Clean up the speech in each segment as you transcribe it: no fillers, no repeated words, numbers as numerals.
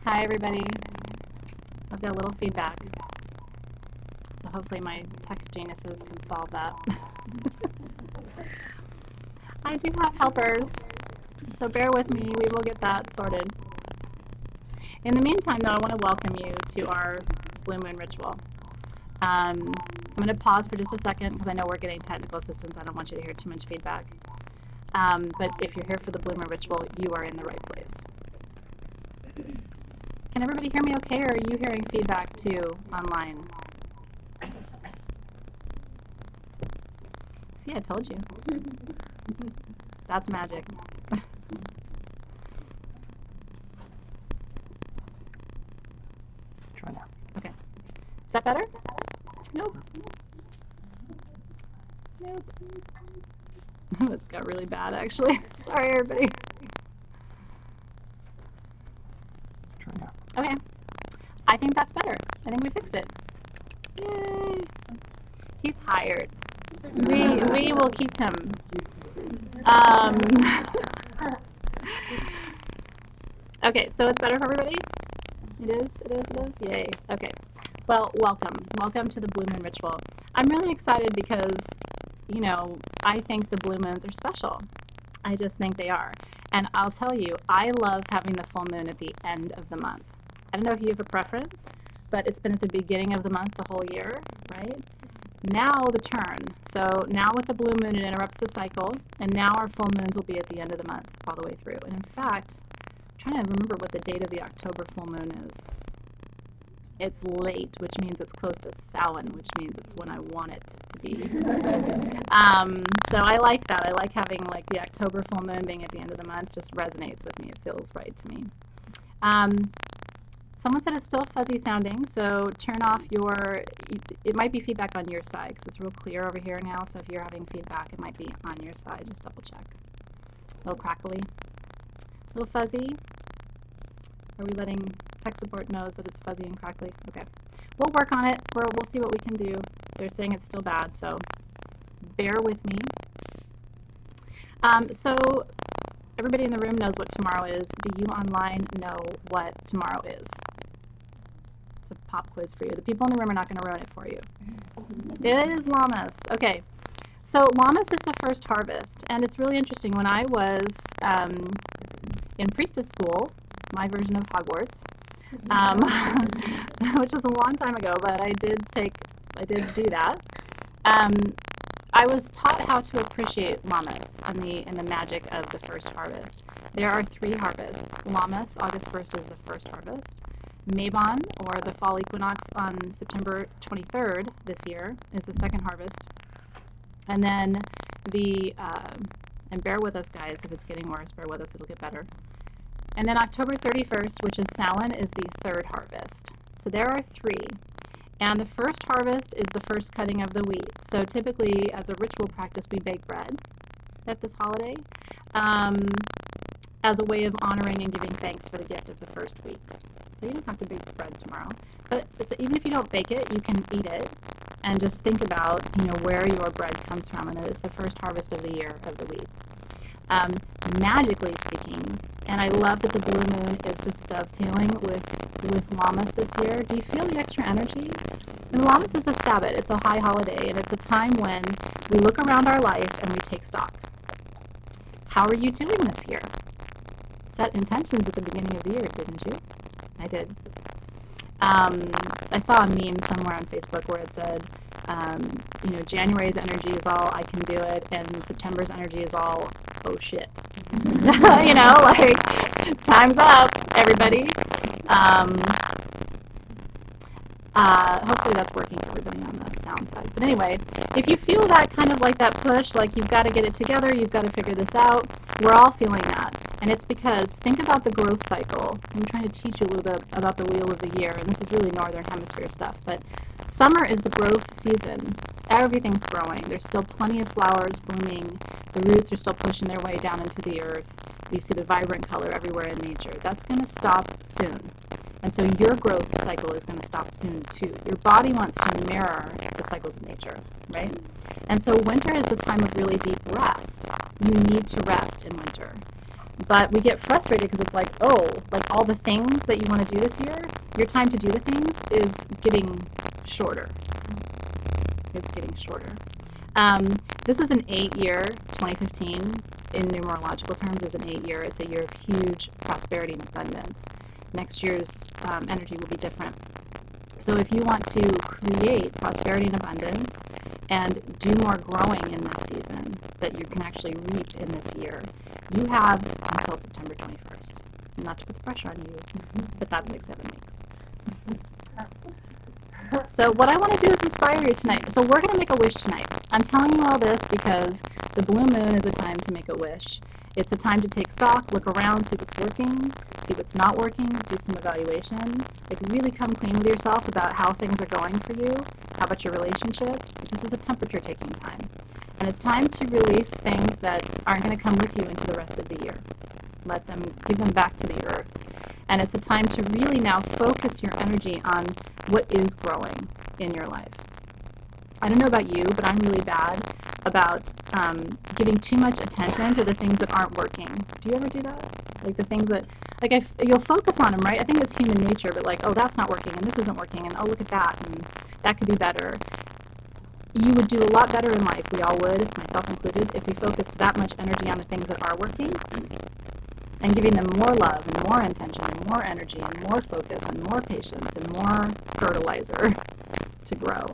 Hi, everybody. I've got a little feedback. So hopefully my tech geniuses can solve that. I do have helpers, so bear with me. We will get that sorted. In the meantime, though, I want to welcome you to our Blue Moon ritual. I'm going to pause for just a second because I know we're getting technical assistance. I don't want you to hear too much feedback. But if you're here for the Blue Moon ritual, you are in the right place. Can everybody hear me okay, or are you hearing feedback too online? See, I told you. That's magic. Try now. Okay. Is that better? Nope. Nope. This got really bad, actually. Sorry, everybody. Try now. Okay. I think that's better. I think we fixed it. Yay. He's hired. We will keep him. Okay, so it's better for everybody? It is? It is? It is? Yay. Okay. Well, welcome. Welcome to the Blue Moon Ritual. I'm really excited because, you know, I think the blue moons are special. I just think they are. And I'll tell you, I love having the full moon at the end of the month. I don't know if you have a preference, but it's been at the beginning of the month the whole year, right? Now the turn. So now with the blue moon, it interrupts the cycle, and now our full moons will be at the end of the month all the way through. And in fact, I'm trying to remember what the date of the October full moon is. It's late, which means it's close to Samhain, which means it's when I want it to be. So I like that. I like having like the October full moon being at the end of the month. Just resonates with me. It feels right to me. Someone said it's still fuzzy sounding, so turn off your, it might be feedback on your side because it's real clear over here now, so if you're having feedback, it might be on your side. Just double check. A little crackly, a little fuzzy. Are we letting tech support knows that it's fuzzy and crackly? Okay. We'll work on it. We'll see what we can do. They're saying it's still bad, so bear with me. So everybody in the room knows what tomorrow is. Do you online know what tomorrow is? It's a pop quiz for you. The people in the room are not going to ruin it for you. It is Lammas. Okay. So Lammas is the first harvest, and it's really interesting. When I was in priestess school, my version of Hogwarts, which is a long time ago, but I did do that. I was taught how to appreciate Lammas and the magic of the first harvest. There are 3 harvests. Lammas, August 1st, is the first harvest. Mabon, or the fall equinox on September 23rd this year, is the second harvest. And then and bear with us, guys, if it's getting worse, bear with us, it'll get better. And then October 31st, which is Samhain, is the third harvest. So there are 3. And the first harvest is the first cutting of the wheat. So typically, as a ritual practice, we bake bread at this holiday as a way of honoring and giving thanks for the gift of the first wheat. So you don't have to bake bread tomorrow. But even if you don't bake it, you can eat it and just think about, you know, where your bread comes from. And it's the first harvest of the year of the wheat. Magically speaking, and I love that the blue moon is just dovetailing with Lammas this year. Do you feel the extra energy? And Lammas is a Sabbath. It's a high holiday, and it's a time when we look around our life and we take stock. How are you doing this year? Set intentions at the beginning of the year, didn't you? I did. I saw a meme somewhere on Facebook where it said, you know, January's energy is all I can do it, and September's energy is all, oh shit. You know, like, time's up, everybody. Hopefully that's working for everybody on the sound side. But anyway, if you feel that kind of like that push, like you've got to get it together, you've got to figure this out, we're all feeling that. And it's because, think about the growth cycle. I'm trying to teach you a little bit about the wheel of the year, and this is really northern hemisphere stuff, but summer is the growth season. Everything's growing. There's still plenty of flowers blooming. The roots are still pushing their way down into the earth. You see the vibrant color everywhere in nature. That's going to stop soon. And so your growth cycle is going to stop soon too. Your body wants to mirror the cycles of nature, right? And so winter is this time of really deep rest. You need to rest in winter. But we get frustrated because it's like, oh, like all the things that you want to do this year, your time to do the things is getting shorter. It's getting shorter. This is an 8-year, 2015, in numerological terms, is an 8-year. It's a year of huge prosperity and abundance. Next year's energy will be different. So if you want to create prosperity and abundance and do more growing in this season that you can actually reap in this year, you have until September 21st. Not to put the pressure on you, but that's like 7 weeks. So what I want to do is inspire you tonight. So we're going to make a wish tonight. I'm telling you all this because the blue moon is a time to make a wish. It's a time to take stock, look around, see what's working, see what's not working, do some evaluation. Like really come clean with yourself about how things are going for you, how about your relationship. This is a temperature taking time. And it's time to release things that aren't going to come with you into the rest of the year. Let them, give them back to the earth. And it's a time to really now focus your energy on what is growing in your life. I don't know about you, but I'm really bad about giving too much attention to the things that aren't working. Do you ever do that? Like the things that, like you'll focus on them, right? I think it's human nature, but like, oh, that's not working, and this isn't working, and oh, look at that, and that could be better. You would do a lot better in life, we all would, myself included, if we focused that much energy on the things that are working and giving them more love and more intention and more energy and more focus and more patience and more fertilizer to grow.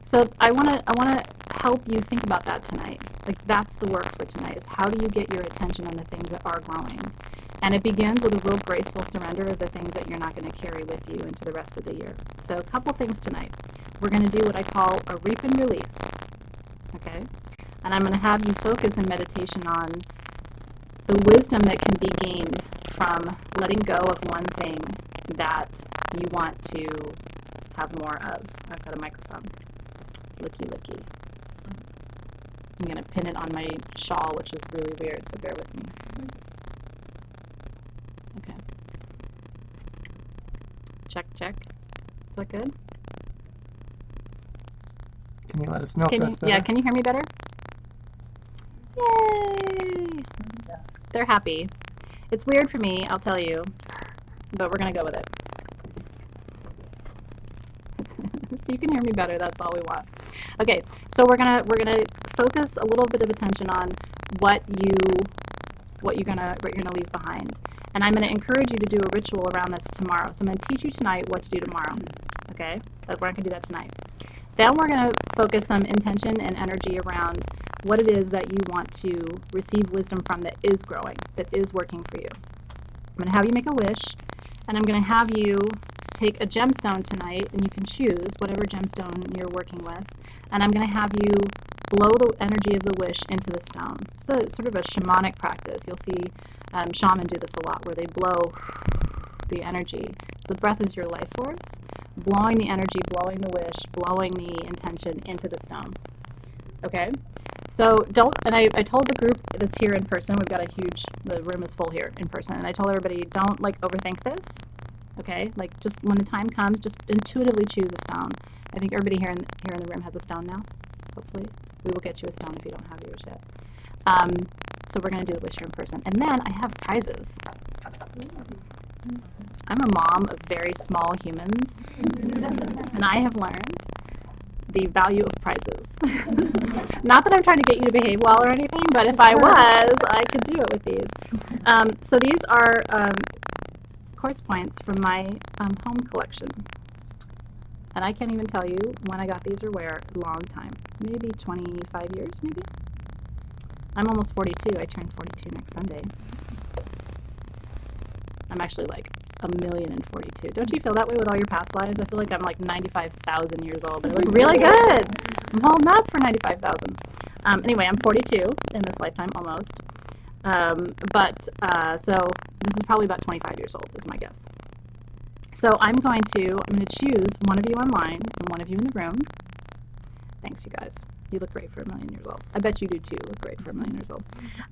So I want to help you think about that tonight. Like that's the work for tonight, is how do you get your attention on the things that are growing? And it begins with a real graceful surrender of the things that you're not going to carry with you into the rest of the year. So a couple things tonight. We're going to do what I call a reap and release. Okay? And I'm going to have you focus in meditation on the wisdom that can be gained from letting go of one thing that you want to have more of. I've got a microphone. Licky, licky. I'm going to pin it on my shawl, which is really weird, so bear with me. Okay. Check, check. Is that good? Can you let us know if that's better? Yeah, can you hear me better? Yay! They're happy. It's weird for me, I'll tell you, but we're going to go with it. If you can hear me better, that's all we want. Okay, so we're gonna focus a little bit of attention on what you're gonna leave behind, and I'm gonna encourage you to do a ritual around this tomorrow. So I'm gonna teach you tonight what to do tomorrow. Okay, but we're not gonna do that tonight. Then we're gonna focus some intention and energy around what it is that you want to receive wisdom from that is growing, that is working for you. I'm gonna have you make a wish, and I'm gonna have you take a gemstone tonight, and you can choose whatever gemstone you're working with, and I'm going to have you blow the energy of the wish into the stone. So it's sort of a shamanic practice. You'll see shamans do this a lot, where they blow the energy. So the breath is your life force, blowing the energy, blowing the wish, blowing the intention into the stone. Okay? So I told the group that's here in person, the room is full here in person, and I told everybody, don't like overthink this. Okay, like just when the time comes, just intuitively choose a stone. I think everybody here in the room has a stone now. Hopefully, we will get you a stone if you don't have yours yet. So we're going to do the wish here in person, and then I have prizes. I'm a mom of very small humans, and I have learned the value of prizes. Not that I'm trying to get you to behave well or anything, but if I was, I could do it with these. So these are quartz points from my home collection, and I can't even tell you when I got these or where. Long time, maybe 25 years, maybe. I'm almost 42. I turn 42 next Sunday. I'm actually like 1,042,000. Don't you feel that way with all your past lives? I feel like I'm like 95,000 years old, but I look really good. I'm holding up for 95,000. Anyway, I'm 42 in this lifetime, almost. So this is probably about 25 years old, is my guess. So I'm going to choose one of you online and one of you in the room. Thanks, you guys. You look great for 1,000,000 years old. I bet you do too. Look great for 1,000,000 years old.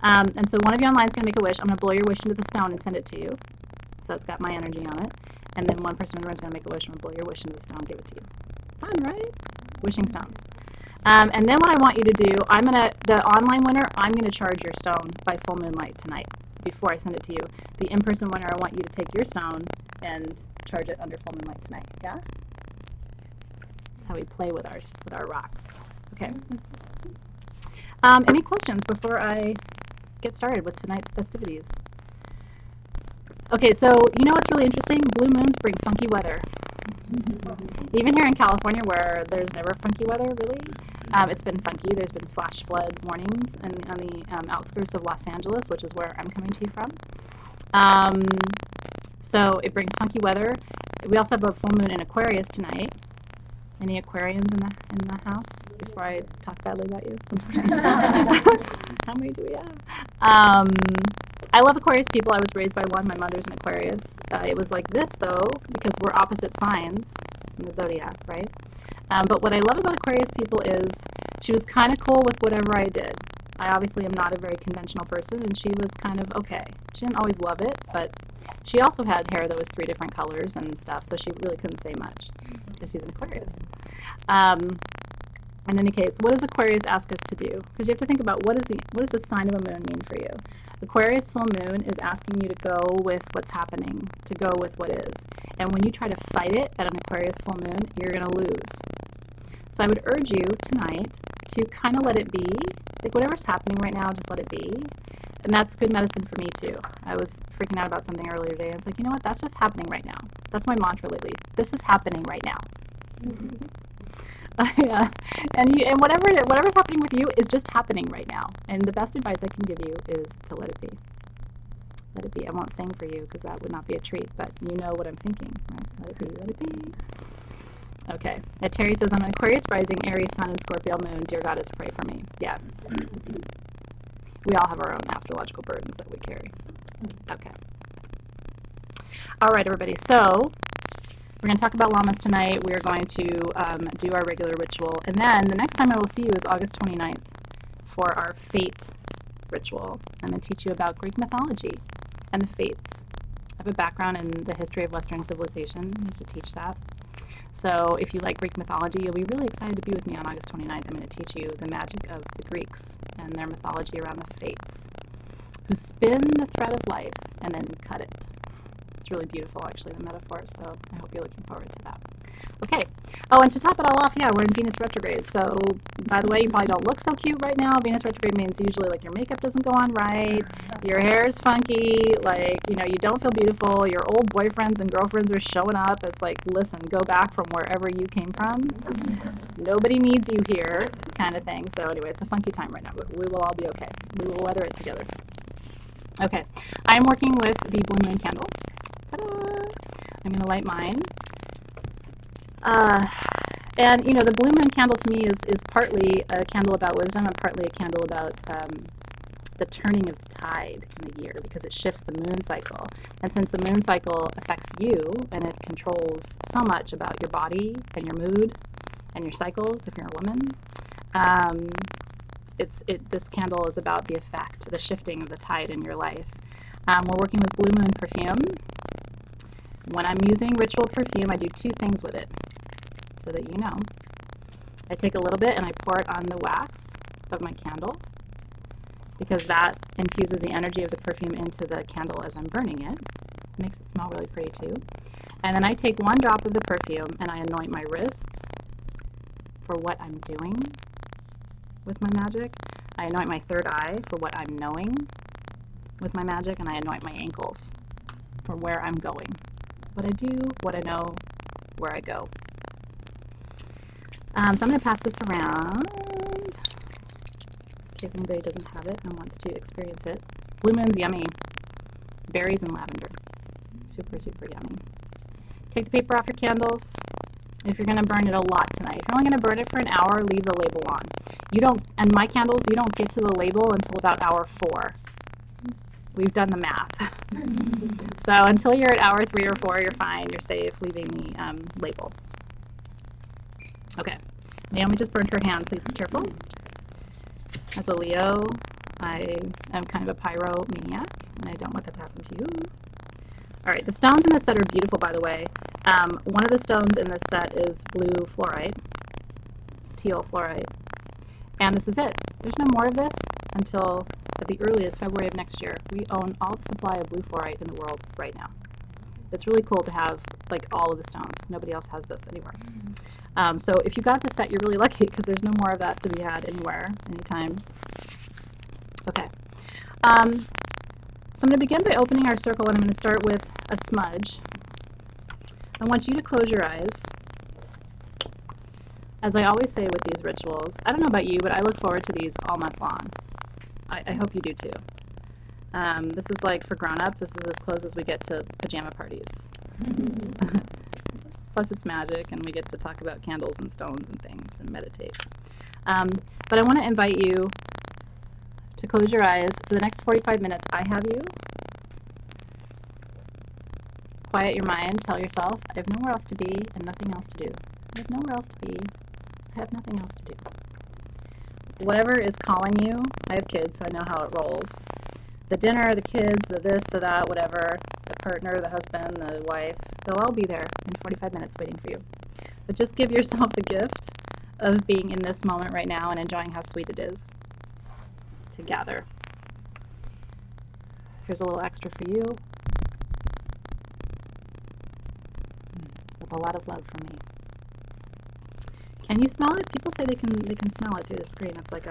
And so one of you online is going to make a wish. I'm going to blow your wish into the stone and send it to you. So it's got my energy on it. And then one person in the room is going to make a wish. I'm going to blow your wish into the stone and give it to you. Fun, right? Wishing stones. And then what I want you to do, the online winner, I'm going to charge your stone by full moonlight tonight. before I send it to you. The in-person winner, I want you to take your stone and charge it under full moonlight tonight. Yeah? That's how we play with our rocks. Okay. Any questions before I get started with tonight's festivities? Okay, so you know what's really interesting? Blue moons bring funky weather. Even here in California, where there's never funky weather, really, it's been funky. There's been flash flood warnings on the outskirts of Los Angeles, which is where I'm coming to you from. So it brings funky weather. We also have a full moon in Aquarius tonight. Any Aquarians in the house? Before I talk badly about you, I'm just kidding. How many do we have? I love Aquarius people. I was raised by one. My mother's an Aquarius. It was like this, though, because we're opposite signs in the zodiac, right? But what I love about Aquarius people is she was kind of cool with whatever I did. I obviously am not a very conventional person, and she was kind of okay. She didn't always love it, but she also had hair that was 3 different colors and stuff, so she really couldn't say much because she's an Aquarius. In any case, what does Aquarius ask us to do? Because you have to think about what does the sign of a moon mean for you? Aquarius full moon is asking you to go with what's happening, to go with what is. And when you try to fight it at an Aquarius full moon, you're going to lose. So I would urge you tonight to kind of let it be. Like whatever's happening right now, just let it be. And that's good medicine for me too. I was freaking out about something earlier today. I was like, you know what? That's just happening right now. That's my mantra lately. This is happening right now. And whatever's happening with you is just happening right now. And the best advice I can give you is to let it be. Let it be. I won't sing for you because that would not be a treat, but you know what I'm thinking, right? Let it be. Let it be. Okay. Terry says, I'm an Aquarius rising, Aries sun, and Scorpio moon. Dear Goddess, pray for me. Yeah. We all have our own astrological burdens that we carry. Okay. All right, everybody. So we're going to talk about llamas tonight. We're going to do our regular ritual. And then the next time I will see you is August 29th for our fate ritual. I'm going to teach you about Greek mythology and the fates. I have a background in the history of Western civilization. I used to teach that. So if you like Greek mythology, you'll be really excited to be with me on August 29th. I'm going to teach you the magic of the Greeks and their mythology around the fates, who spin the thread of life and then cut it. It's really beautiful, actually, the metaphor, so I hope you're looking forward to that. Okay. Oh, and to top it all off, yeah, we're in Venus retrograde. So, by the way, you probably don't look so cute right now. Venus retrograde means usually, like, your makeup doesn't go on right, your hair is funky, like, you know, you don't feel beautiful, your old boyfriends and girlfriends are showing up. It's like, listen, go back from wherever you came from. Nobody needs you here, kind of thing. So, anyway, it's a funky time right now, but we will all be okay. We will weather it together. Okay. I'm working with the Blue Moon candles. Ta-da! I'm going to light mine. And, you know, the Blue Moon candle to me is partly a candle about wisdom and partly a candle about the turning of tide in the year, because it shifts the moon cycle. And since the moon cycle affects you and it controls so much about your body and your mood and your cycles, if you're a woman, this candle is about the effect, the shifting of the tide in your life. We're working with Blue Moon perfume. When I'm using ritual perfume, I do 2 things with it, so that you know. I take a little bit and I pour it on the wax of my candle, because that infuses the energy of the perfume into the candle as I'm burning it. It makes it smell really pretty too. And then I take 1 drop of the perfume and I anoint my wrists for what I'm doing with my magic. I anoint my 3rd eye for what I'm knowing with my magic, and I anoint my ankles for where I'm going. What I do, what I know, where I go. So I'm going to pass this around in case anybody doesn't have it and wants to experience it. Blue Moon's yummy. Berries and lavender. Super, super yummy. Take the paper off your candles. If you're going to burn it a lot tonight, if you're only going to burn it for an hour, leave the label on. You don't, and my candles, you don't get to the label until about hour 4. We've done the math. So until you're at hour 3 or 4, you're fine. You're safe leaving the label. Okay. Naomi just burned her hand. Please be careful. As a Leo, I am kind of a pyromaniac, and I don't want that to happen to you. All right. The stones in this set are beautiful, by the way. One of the stones in this set is blue fluorite, teal fluorite. And this is it. There's no more of this until at the earliest, February of next year, we own all the supply of blue fluorite in the world right now. It's really cool to have like all of the stones. Nobody else has this anywhere. So if you got this set, you're really lucky because there's no more of that to be had anywhere, anytime. Okay. So I'm going to begin by opening our circle, and I'm going to start with a smudge. I want you to close your eyes. As I always say with these rituals, I don't know about you, but I look forward to these all month long. I hope you do too. This is like for grown-ups, this is as close as we get to pajama parties. Plus it's magic, and we get to talk about candles and stones and things and meditate. But I want to invite you to close your eyes. For the next 45 minutes, I have you. Quiet your mind. Tell yourself, I have nowhere else to be and nothing else to do. I have nowhere else to be. I have nothing else to do. Whatever is calling you, I have kids, so I know how it rolls. The dinner, the kids, the this, the that, whatever, the partner, the husband, the wife, they'll all be there in 45 minutes waiting for you. But just give yourself the gift of being in this moment right now and enjoying how sweet it is to gather. Here's a little extra for you, with a lot of love from me. Can you smell it? People say they can smell it through the screen. It's like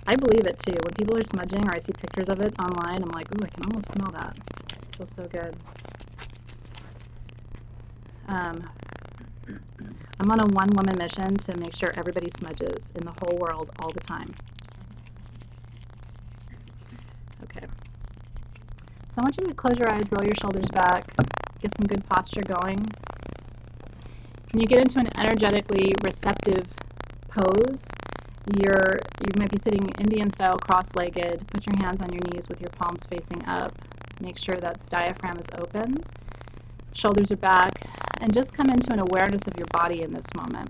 I believe it too. When people are smudging or I see pictures of it online, I'm like, ooh, I can almost smell that. It feels so good. I'm on a one-woman mission to make sure everybody smudges in the whole world all the time. Okay. So I want you to close your eyes, roll your shoulders back, get some good posture going. When you get into an energetically receptive pose, you might be sitting Indian style cross-legged. Put your hands on your knees with your palms facing up. Make sure that the diaphragm is open. Shoulders are back. And just come into an awareness of your body in this moment.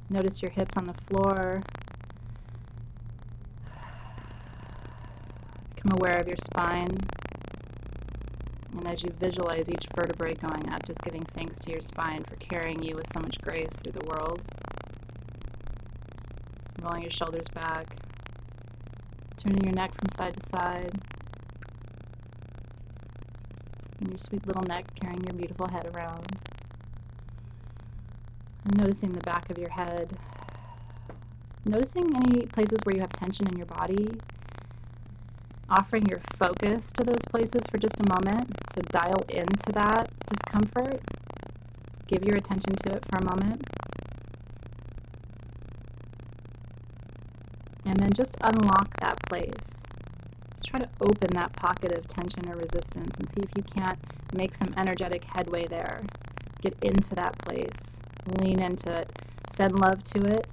Notice your hips on the floor. Become aware of your spine. And as you visualize each vertebrae going up, just giving thanks to your spine for carrying you with so much grace through the world. Rolling your shoulders back. Turning your neck from side to side. And your sweet little neck carrying your beautiful head around. And noticing the back of your head. Noticing any places where you have tension in your body. Offering your focus to those places for just a moment. So dial into that discomfort. Give your attention to it for a moment. And then just unlock that place. Just try to open that pocket of tension or resistance and see if you can't make some energetic headway there. Get into that place. Lean into it. Send love to it.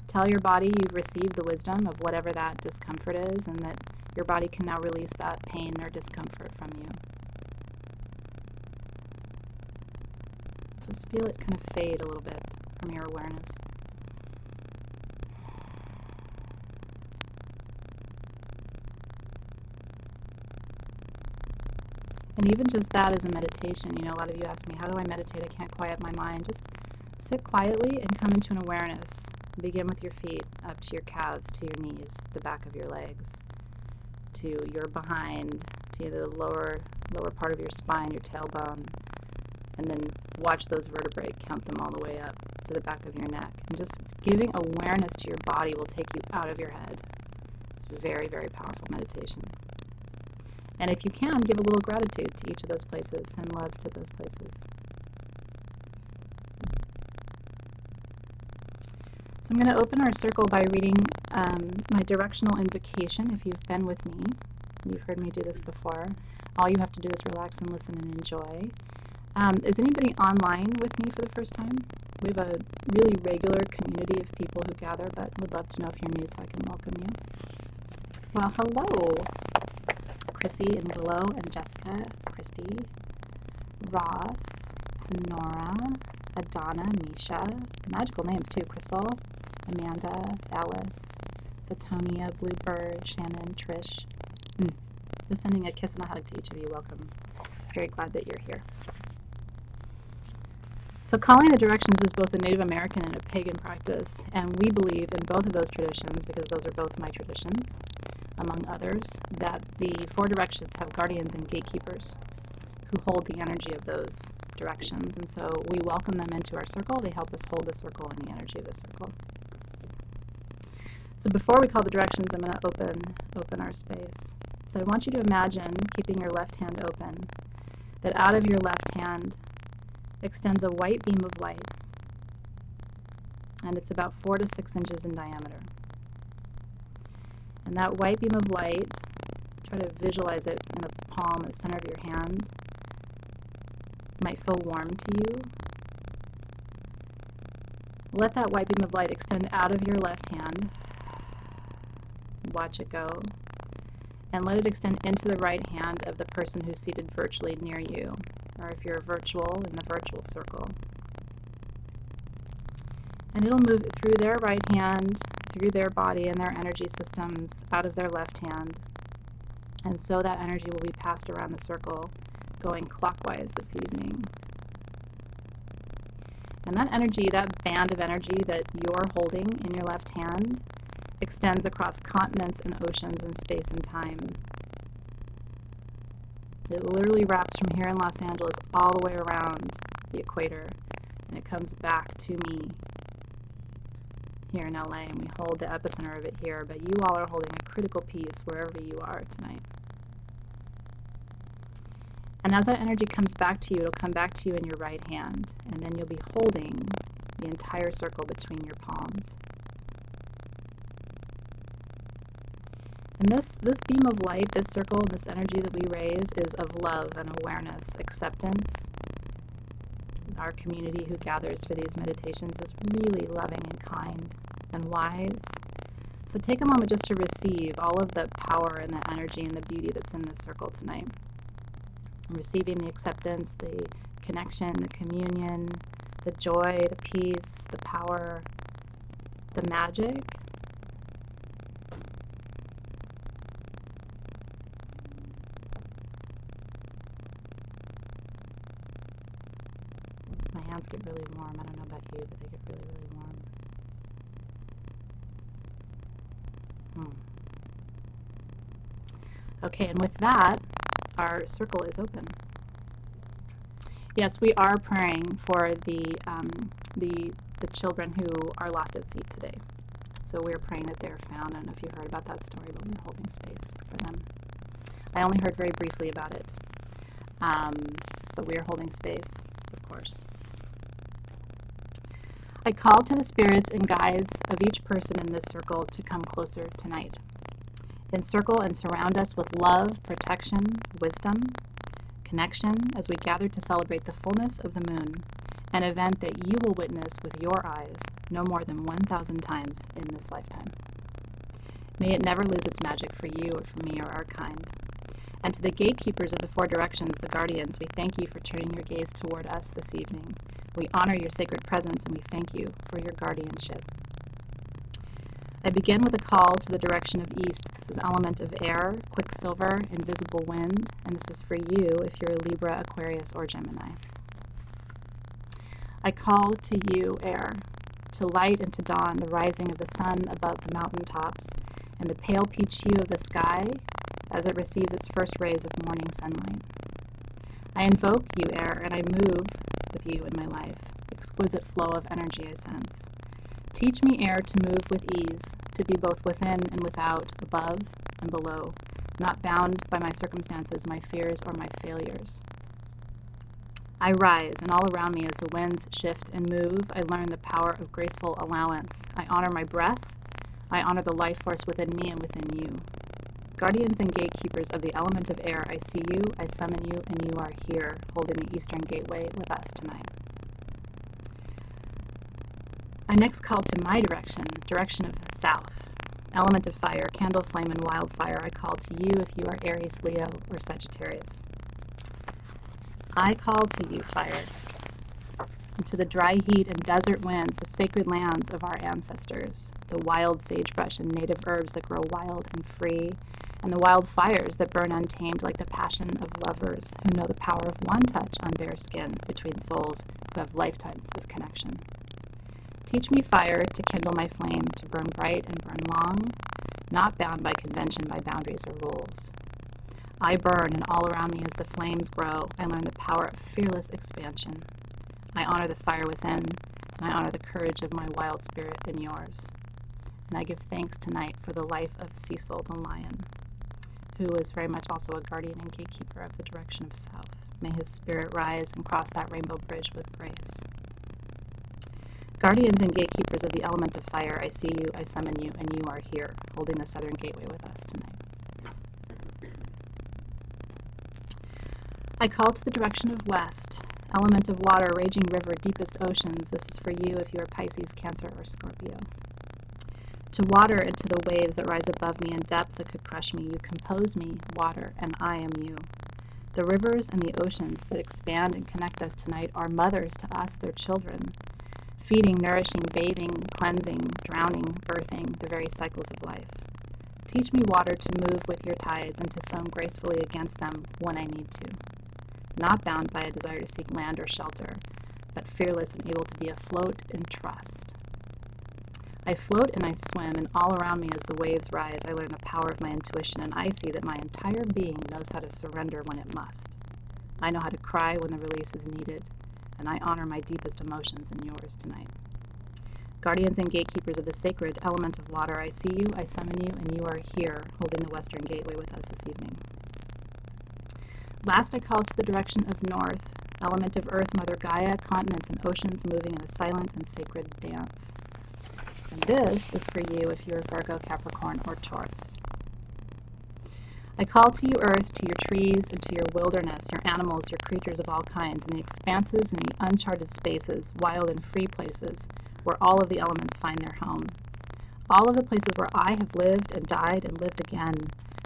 Tell your body you've received the wisdom of whatever that discomfort is and that your body can now release that pain or discomfort from you. Just feel it kind of fade a little bit from your awareness. And even just that is a meditation. You know, a lot of you ask me, how do I meditate? I can't quiet my mind. Just sit quietly and come into an awareness. Begin with your feet up to your calves, to your knees, the back of your legs, to your behind, to the lower part of your spine, your tailbone, and then watch those vertebrae, count them all the way up to the back of your neck. And just giving awareness to your body will take you out of your head. It's a very, very powerful meditation. And if you can, give a little gratitude to each of those places, send love to those places. So I'm going to open our circle by reading my directional invocation. If you've been with me, you've heard me do this before. All you have to do is relax and listen and enjoy. Is anybody online with me for the first time? We have a really regular community of people who gather, but would love to know if you're new so I can welcome you. Well, hello, Chrissy and Willow and Jessica, Christy, Ross, Sonora, Adana, Misha, magical names too, Crystal, Amanda, Alice, Satonia, Bluebird, Shannon, Trish. Just sending a kiss and a hug to each of you. Welcome. Very glad that you're here. So calling the directions is both a Native American and a pagan practice, and we believe in both of those traditions, because those are both my traditions, among others, that the 4 directions have guardians and gatekeepers who hold the energy of those directions. And so we welcome them into our circle. They help us hold the circle and the energy of the circle. So before we call the directions, I'm going to open our space. So I want you to imagine, keeping your left hand open, that out of your left hand extends a white beam of light, and it's about 4 to 6 inches in diameter. And that white beam of light, try to visualize it in the palm, the center of your hand, might feel warm to you. Let that white beam of light extend out of your left hand. Watch it go. And let it extend into the right hand of the person who's seated virtually near you, or if you're virtual, in the virtual circle. And it'll move through their right hand, through their body and their energy systems, out of their left hand. And so that energy will be passed around the circle, going clockwise this evening. And that energy, that band of energy that you're holding in your left hand, extends across continents and oceans and space and time. It literally wraps from here in Los Angeles all the way around the equator, and it comes back to me here in LA, and we hold the epicenter of it here, but you all are holding a critical piece wherever you are tonight. And as that energy comes back to you, it'll come back to you in your right hand, and then you'll be holding the entire circle between your palms. And this beam of light, this circle, this energy that we raise is of love and awareness, acceptance. Our community who gathers for these meditations is really loving and kind and wise. So take a moment just to receive all of the power and the energy and the beauty that's in this circle tonight. Receiving the acceptance, the connection, the communion, the joy, the peace, the power, the magic. My hands get really warm. I don't know about you, but they get really, really warm. Okay, and with that, our circle is open. Yes, we are praying for the children who are lost at sea today. So we're praying that they're found. I don't know if you heard about that story, but we're holding space for them. I only heard very briefly about it, but we are holding space, of course. I call to the spirits and guides of each person in this circle to come closer tonight. Encircle and surround us with love, protection, wisdom, connection as we gather to celebrate the fullness of the moon, an event that you will witness with your eyes no more than 1,000 times in this lifetime. May it never lose its magic for you or for me or our kind. And to the gatekeepers of the 4 directions, the guardians, we thank you for turning your gaze toward us this evening. We honor your sacred presence and we thank you for your guardianship. I begin with a call to the direction of east. This is element of air, quicksilver, invisible wind, and this is for you if you're a Libra, Aquarius, or Gemini. I call to you, air, to light and to dawn the rising of the sun above the mountain tops and the pale peach hue of the sky as it receives its first rays of morning sunlight. I invoke you, air, and I move with you in my life. Exquisite flow of energy I sense. Teach me, air, to move with ease, to be both within and without, above and below, not bound by my circumstances, my fears, or my failures. I rise, and all around me as the winds shift and move, I learn the power of graceful allowance. I honor my breath. I honor the life force within me and within you. Guardians and gatekeepers of the element of air, I see you, I summon you, and you are here, holding the Eastern Gateway with us tonight. I next call to my direction of south. Element of fire, candle flame, and wildfire, I call to you if you are Aries, Leo, or Sagittarius. I call to you, fire, and to the dry heat and desert winds, the sacred lands of our ancestors, the wild sagebrush and native herbs that grow wild and free, and the wild fires that burn untamed like the passion of lovers who know the power of one touch on bare skin between souls who have lifetimes of connection. Teach me fire to kindle my flame, to burn bright and burn long, not bound by convention, by boundaries or rules. I burn, and all around me as the flames grow, I learn the power of fearless expansion. I honor the fire within, and I honor the courage of my wild spirit in yours. And I give thanks tonight for the life of Cecil the lion, who is very much also a guardian and gatekeeper of the direction of south. May his spirit rise and cross that rainbow bridge with grace. Guardians and gatekeepers of the element of fire, I see you, I summon you, and you are here, holding the southern gateway with us tonight. I call to the direction of west, element of water, raging river, deepest oceans. This is for you if you are Pisces, Cancer, or Scorpio. To water into the waves that rise above me in depths that could crush me, you compose me, water, and I am you. The rivers and the oceans that expand and connect us tonight are mothers to us, their children, feeding, nourishing, bathing, cleansing, drowning, birthing, the very cycles of life. Teach me, water, to move with your tides and to swim gracefully against them when I need to. Not bound by a desire to seek land or shelter, but fearless and able to be afloat in trust. I float and I swim, and all around me as the waves rise, I learn the power of my intuition, and I see that my entire being knows how to surrender when it must. I know how to cry when the release is needed, and I honor my deepest emotions and yours tonight. Guardians and gatekeepers of the sacred element of water, I see you, I summon you, and you are here, holding the western gateway with us this evening. Last, I call to the direction of north, element of earth, Mother Gaia, continents and oceans moving in a silent and sacred dance. And this is for you if you're Virgo, Capricorn, or Taurus. I call to you, earth, to your trees, and to your wilderness, your animals, your creatures of all kinds, in the expanses and the uncharted spaces, wild and free places, where all of the elements find their home. All of the places where I have lived and died and lived again,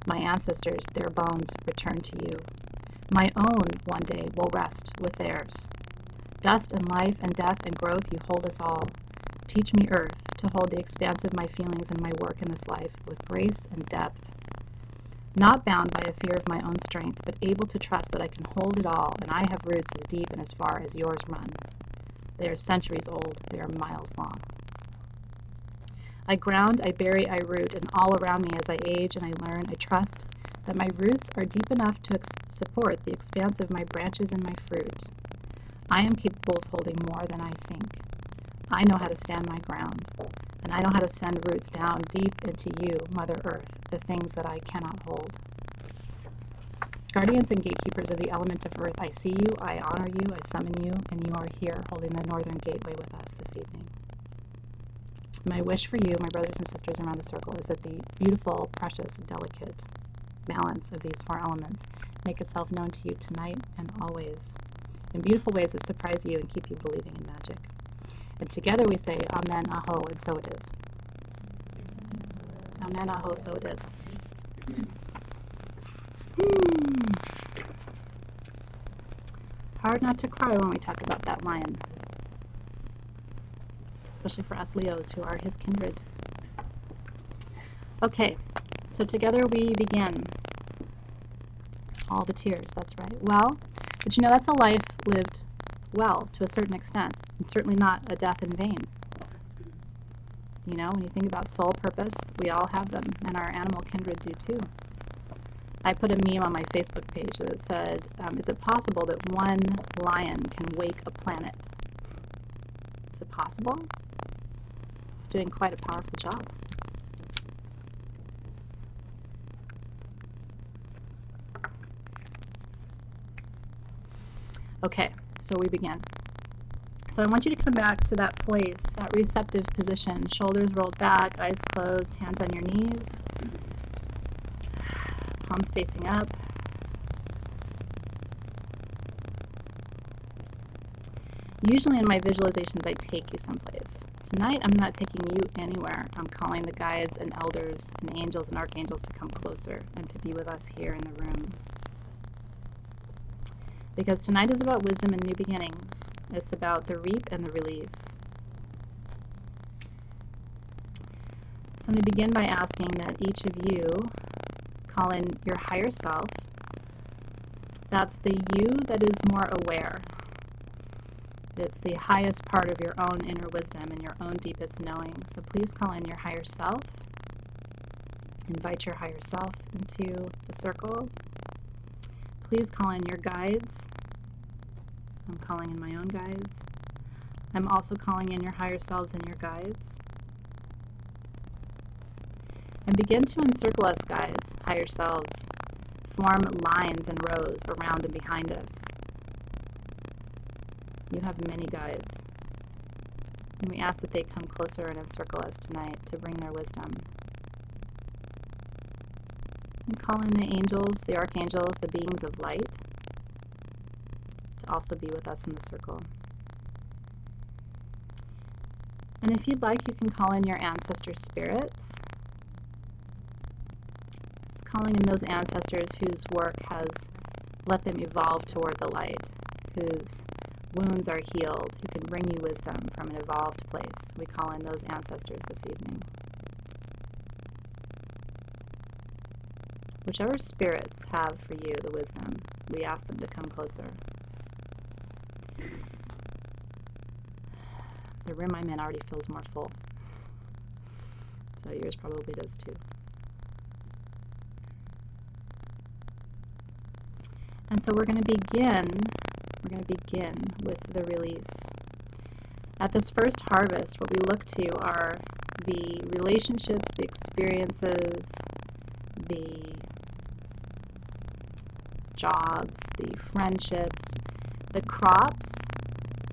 my ancestors, their bones return to you. My own, one day, will rest with theirs. Dust and life and death and growth, you hold us all. Teach me, earth, to hold the expanse of my feelings and my work in this life with grace and depth. Not bound by a fear of my own strength, but able to trust that I can hold it all, and I have roots as deep and as far as yours run. They are centuries old, they are miles long. I ground, I bury, I root, and all around me as I age and I learn, I trust that my roots are deep enough to support the expanse of my branches and my fruit. I am capable of holding more than I think. I know how to stand my ground, and I know how to send roots down deep into you, Mother Earth, the things that I cannot hold. Guardians and gatekeepers of the element of earth, I see you, I honor you, I summon you, and you are here holding the northern gateway with us this evening. My wish for you, my brothers and sisters around the circle, is that the beautiful, precious, delicate balance of these four elements make itself known to you tonight and always, in beautiful ways that surprise you and keep you believing in magic. And together we say, Amen, Aho, and so it is. Amen, Aho, so it is. Hard not to cry when we talk about that lion, especially for us Leos who are his kindred. Okay, so together we begin. All the tears, that's right. Well, but you know, that's a life lived well to a certain extent. It's certainly not a death in vain. You know, when you think about soul purpose, we all have them, and our animal kindred do too. I put a meme on my Facebook page that said, is it possible that one lion can wake a planet? Is it possible? It's doing quite a powerful job. Okay, so we begin. So I want you to come back to that place, that receptive position, shoulders rolled back, eyes closed, hands on your knees, palms facing up. Usually in my visualizations, I take you someplace. Tonight, I'm not taking you anywhere. I'm calling the guides and elders and angels and archangels to come closer and to be with us here in the room. Because tonight is about wisdom and new beginnings. It's about the reap and the release. So I'm going to begin by asking that each of you call in your higher self. That's the you that is more aware. It's the highest part of your own inner wisdom and your own deepest knowing. So please call in your higher self. Invite your higher self into the circle. Please call in your guides. I'm calling in my own guides. I'm also calling in your higher selves and your guides. And begin to encircle us, guides, higher selves. Form lines and rows around and behind us. You have many guides. And we ask that they come closer and encircle us tonight to bring their wisdom. And call in the angels, the archangels, the beings of light to also be with us in the circle. And if you'd like, you can call in your ancestor spirits. Just calling in those ancestors whose work has let them evolve toward the light, whose wounds are healed, who can bring you wisdom from an evolved place. We call in those ancestors this evening. Whichever spirits have for you the wisdom, we ask them to come closer. The room I'm in already feels more full, so yours probably does too. And so we're going to begin with the release. At this first harvest, what we look to are the relationships, the experiences, the jobs, the friendships, the crops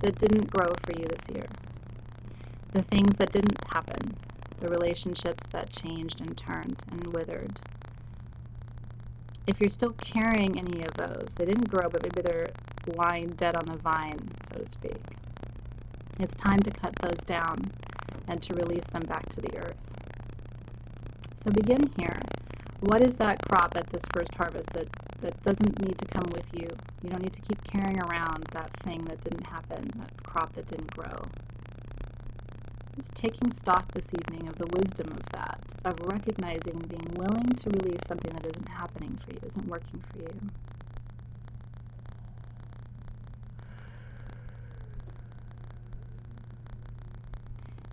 that didn't grow for you this year, the things that didn't happen, the relationships that changed and turned and withered. If you're still carrying any of those, they didn't grow, but maybe they're lying dead on the vine, so to speak. It's time to cut those down and to release them back to the earth. So begin here. What is that crop at this first harvest that doesn't need to come with you? You don't need to keep carrying around that thing that didn't happen, that crop that didn't grow. Just taking stock this evening of the wisdom of that, of recognizing, being willing to release something that isn't happening for you, isn't working for you.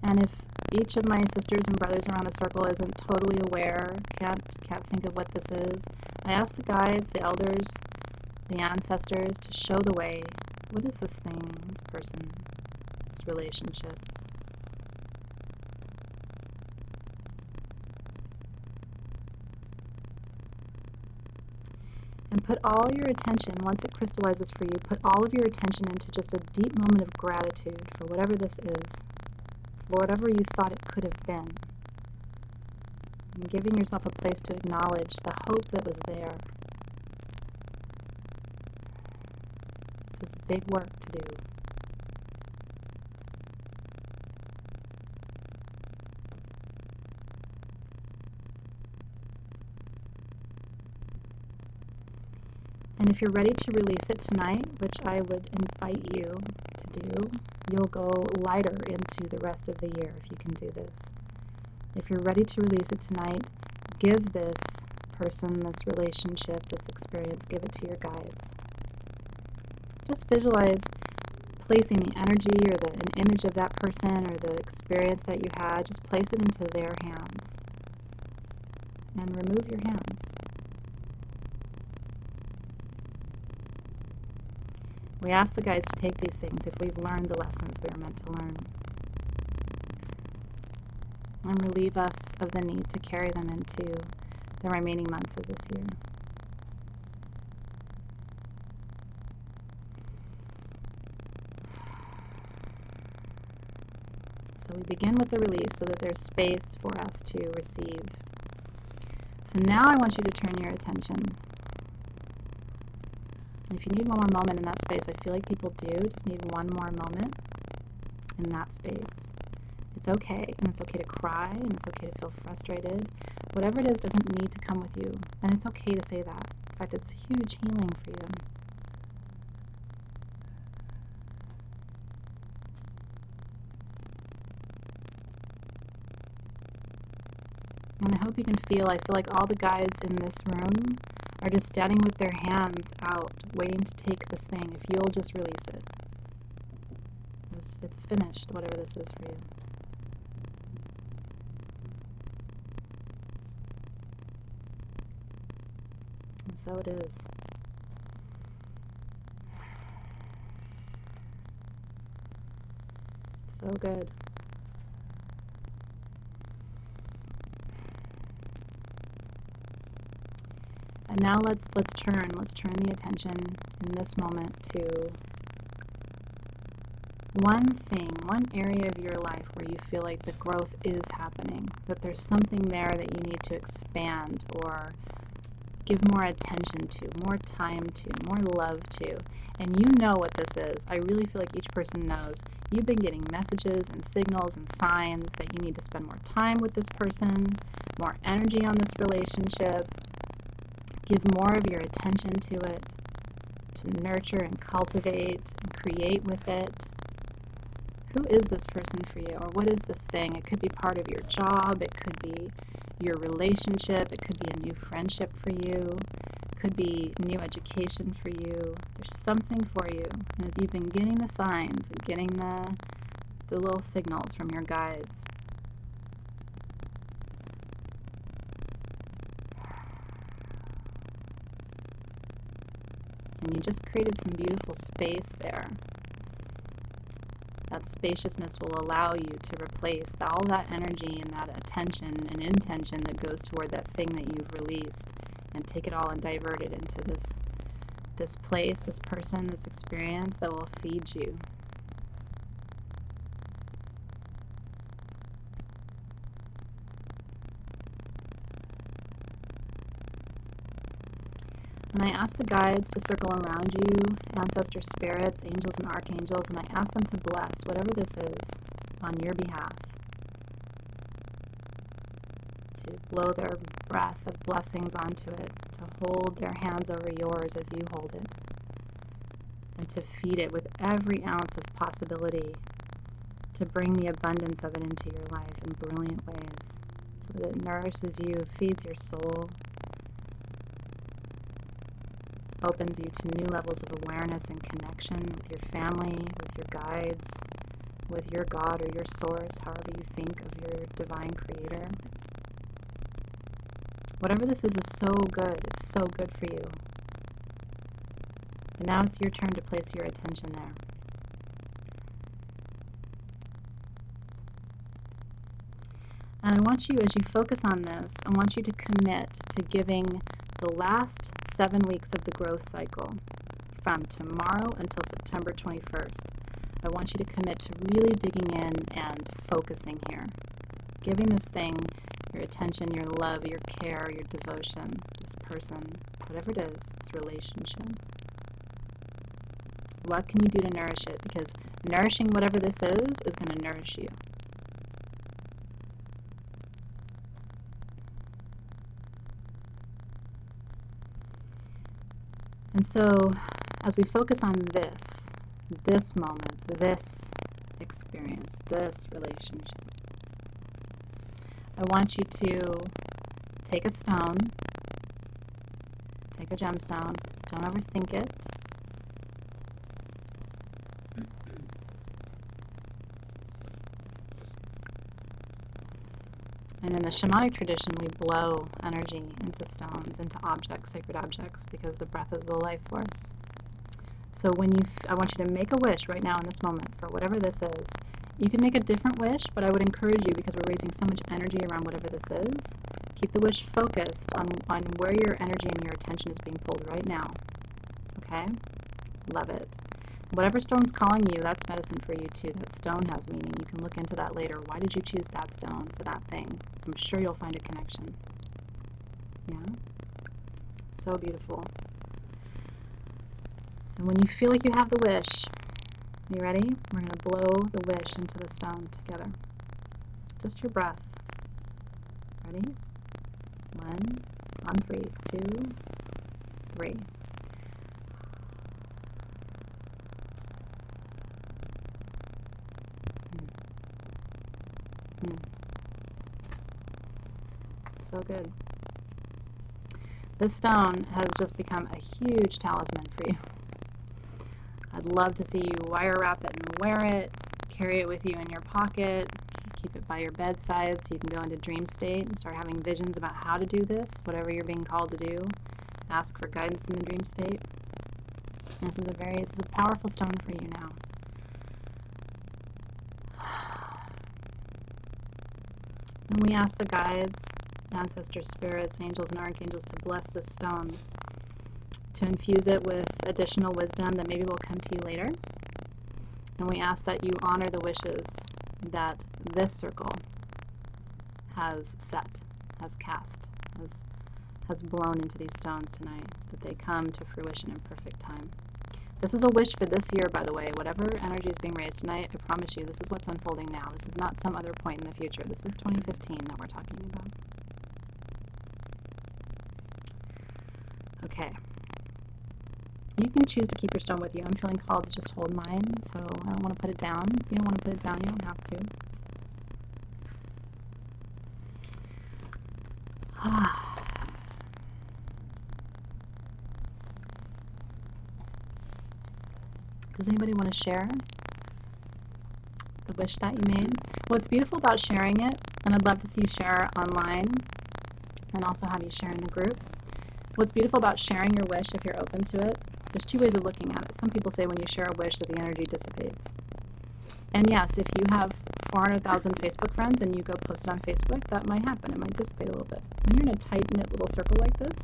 And if each of my sisters and brothers around the circle isn't totally aware, can't think of what this is, I ask the guides, the elders, the ancestors to show the way. What is this thing, this person, this relationship? And put all your attention, once it crystallizes for you, put all of your attention into just a deep moment of gratitude for whatever this is, for whatever you thought it could have been. And giving yourself a place to acknowledge the hope that was there. This is big work to do. And if you're ready to release it tonight, which I would invite you to do, you'll go lighter into the rest of the year if you can do this. If you're ready to release it tonight, give this person, this relationship, this experience, give it to your guides. Just visualize placing the energy or an image of that person or the experience that you had, just place it into their hands. And remove your hands. We ask the guides to take these things if we've learned the lessons we are meant to learn, and relieve us of the need to carry them into the remaining months of this year. So we begin with the release so that there's space for us to receive. So now I want you to turn your attention. If you need one more moment in that space, I feel like people do, just need one more moment in that space. It's okay, and it's okay to cry, and it's okay to feel frustrated. Whatever it is doesn't need to come with you, and it's okay to say that. In fact, it's huge healing for you. And I hope you can feel like all the guides in this room are just standing with their hands out, waiting to take this thing, if you'll just release it. It's finished, whatever this is for you. And so it is. So good. And now let's turn the attention in this moment to one thing, one area of your life where you feel like the growth is happening, that there's something there that you need to expand or give more attention to, more time to, more love to. And you know what this is. I really feel like each person knows. You've been getting messages and signals and signs that you need to spend more time with this person, more energy on this relationship, give more of your attention to it, to nurture and cultivate and create with it. Who is this person for you, or what is this thing? It could be part of your job, it could be your relationship, it could be a new friendship for you, it could be new education for you. There's something for you. And as you've been getting the signs and getting the little signals from your guides, and you just created some beautiful space there. That spaciousness will allow you to replace all that energy and that attention and intention that goes toward that thing that you've released, and take it all and divert it into this place, this person, this experience that will feed you. And I ask the guides to circle around you, ancestor spirits, angels and archangels, and I ask them to bless whatever this is on your behalf. To blow their breath of blessings onto it, to hold their hands over yours as you hold it, and to feed it with every ounce of possibility, to bring the abundance of it into your life in brilliant ways, so that it nourishes you, feeds your soul, opens you to new levels of awareness and connection with your family, with your guides, with your God or your source, however you think of your divine creator. Whatever this is so good. It's so good for you. And now it's your turn to place your attention there. And I want you, as you focus on this, I want you to commit to giving the last 7 weeks of the growth cycle, from tomorrow until September 21st. I want you to commit to really digging in and focusing here. Giving this thing your attention, your love, your care, your devotion, this person, whatever it is, this relationship. What can you do to nourish it? Because nourishing whatever this is going to nourish you. And so, as we focus on this moment, this experience, this relationship, I want you to take a stone, take a gemstone, don't overthink it. And in the shamanic tradition, we blow energy into stones, into objects, sacred objects, because the breath is the life force. So I want you to make a wish right now in this moment for whatever this is. You can make a different wish, but I would encourage you, because we're raising so much energy around whatever this is, keep the wish focused on where your energy and your attention is being pulled right now. Okay? Love it. Whatever stone's calling you, that's medicine for you too. That stone has meaning. You can look into that later. Why did you choose that stone for that thing? I'm sure you'll find a connection. Yeah? So beautiful. And when you feel like you have the wish, you ready? We're going to blow the wish into the stone together. Just your breath. Ready? 1, on 3, 2, 3. So good. This stone has just become a huge talisman for you. I'd love to see you wire wrap it and wear it, carry it with you in your pocket, keep it by your bedside so you can go into dream state and start having visions about how to do this, whatever you're being called to do. Ask for guidance in the dream state. This is a powerful stone for you now. And we ask the guides, ancestors, spirits, angels, and archangels to bless this stone, to infuse it with additional wisdom that maybe will come to you later. And we ask that you honor the wishes that this circle has set, has cast, has blown into these stones tonight, that they come to fruition in perfect time. This is a wish for this year, by the way. Whatever energy is being raised tonight, I promise you, this is what's unfolding now. This is not some other point in the future. This is 2015 that we're talking about. Okay. You can choose to keep your stone with you. I'm feeling called to just hold mine, so I don't want to put it down. If you don't want to put it down, you don't have to. Does anybody want to share the wish that you made? What's beautiful about sharing it, and I'd love to see you share online and also have you share in the group. What's beautiful about sharing your wish, if you're open to it, there's two ways of looking at it. Some people say when you share a wish that the energy dissipates. And yes, if you have 400,000 Facebook friends and you go post it on Facebook, that might happen. It might dissipate a little bit. When you're in a tight-knit little circle like this,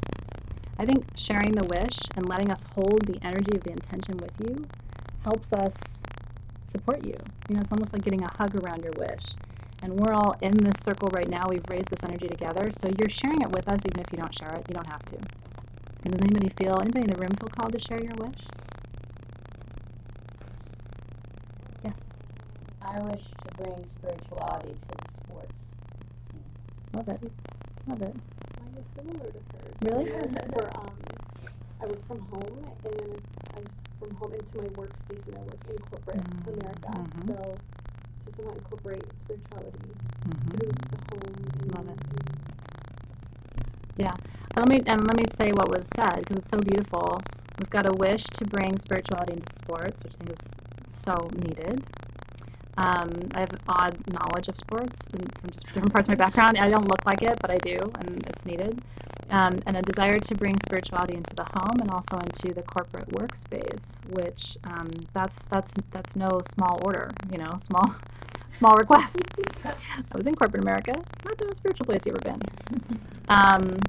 I think sharing the wish and letting us hold the energy of the intention with you helps us support you. You know, it's almost like getting a hug around your wish. And we're all in this circle right now. We've raised this energy together. So you're sharing it with us even if you don't share it. You don't have to. And does anybody in the room feel called to share your wish? Yes. I wish to bring spirituality to the sports scene. Love it. Love it. Mine is similar to hers. Really? Where, I work from home, and then I was from home into my workspace, and I work in corporate America. So to somehow incorporate spirituality through the home. Love it. Yeah. Let me say what was said, because it's so beautiful. We've got a wish to bring spirituality into sports, which I think is so needed. I have odd knowledge of sports from just different parts of my background. I don't look like it, but I do, and it's needed. And a desire to bring spirituality into the home and also into the corporate workspace, which that's no small order, you know, small request. I was in corporate America, not the most spiritual place you've ever been.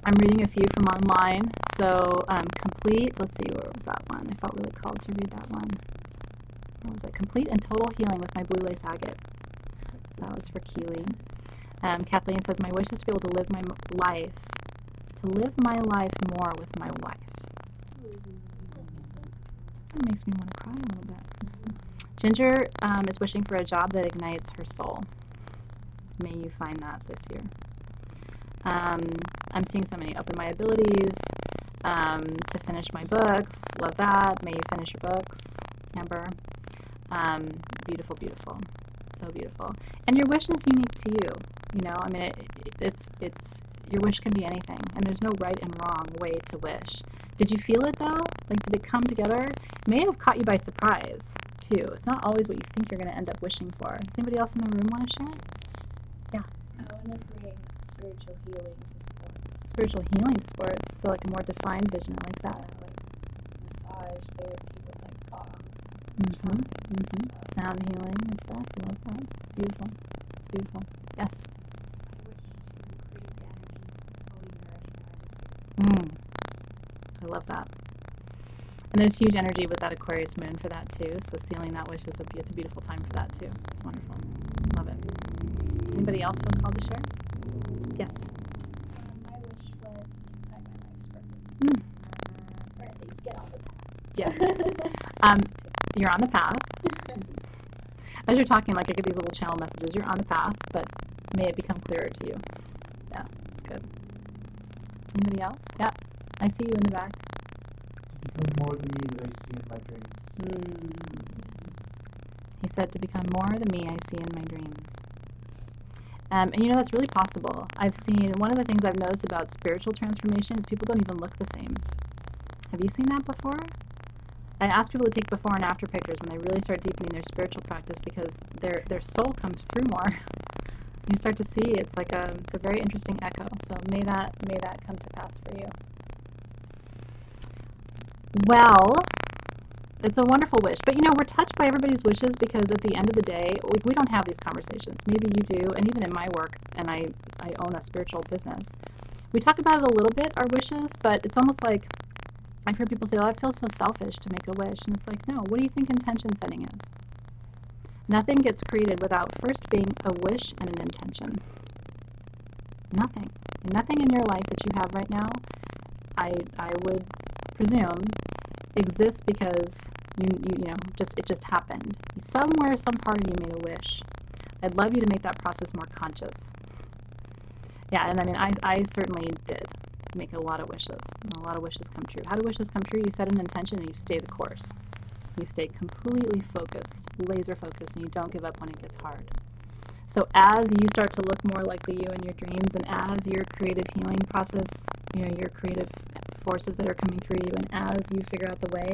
I'm reading a few from online. So complete. Let's see, where was that one? I felt really called to read that one. What was it? Complete and total healing with my blue lace agate. That was for Keely. Kathleen says, my wish is to be able to live my life more with my wife. That makes me want to cry a little bit. Ginger is wishing for a job that ignites her soul. May you find that this year. I'm seeing so many open my abilities to finish my books. Love that. May you finish your books, Amber. Beautiful, beautiful. So beautiful. And your wish is unique to you. You know, I mean, it's your wish can be anything, and there's no right and wrong way to wish. Did you feel it though? Like, did it come together? It may have caught you by surprise too. It's not always what you think you're going to end up wishing for. Does anybody else in the room want to share? Yeah. I want to bring spiritual healing to sports. Spiritual healing to sports, so like a more defined vision. I like that. Yeah, like massage therapy with like gongs. Sound healing and stuff. I love that. It's beautiful. It's beautiful. Yes. I love that. And there's huge energy with that Aquarius moon for that too. So sealing that wish is it's a beautiful time for that too. It's wonderful. Love it. Anybody else feel called to share? Yes. My wish was to find my life's purpose. Or at least get on the path. Yes. You're on the path. As you're talking, like I get these little channel messages. You're on the path, but may it become clearer to you. Yeah, that's good. Anybody else? Yeah. I see you in the back. To become more the me that I see in my dreams. He said to become more the me I see in my dreams. And you know, that's really possible. I've seen, one of the things I've noticed about spiritual transformation is people don't even look the same. Have you seen that before? I ask people to take before and after pictures when they really start deepening their spiritual practice, because their soul comes through more. You start to see it's a very interesting echo. So may that come to pass for you. Well, it's a wonderful wish, but you know, we're touched by everybody's wishes, because at the end of the day, we don't have these conversations. Maybe you do, and even in my work, and I own a spiritual business, we talk about it a little bit, our wishes, but it's almost like, I've heard people say, oh, I feel so selfish to make a wish, and it's like, no, what do you think intention setting is? Nothing gets created without first being a wish and an intention. Nothing. And nothing in your life that you have right now, I would presume, exists because you know, it just happened. Somewhere, some part of you made a wish. I'd love you to make that process more conscious. Yeah, and I mean, I certainly did make a lot of wishes, and a lot of wishes come true. How do wishes come true? You set an intention and you stay the course. You stay completely focused, laser focused, and you don't give up when it gets hard. So as you start to look more like the you in your dreams, and as your creative healing process, you know, your creative forces that are coming through you, and as you figure out the way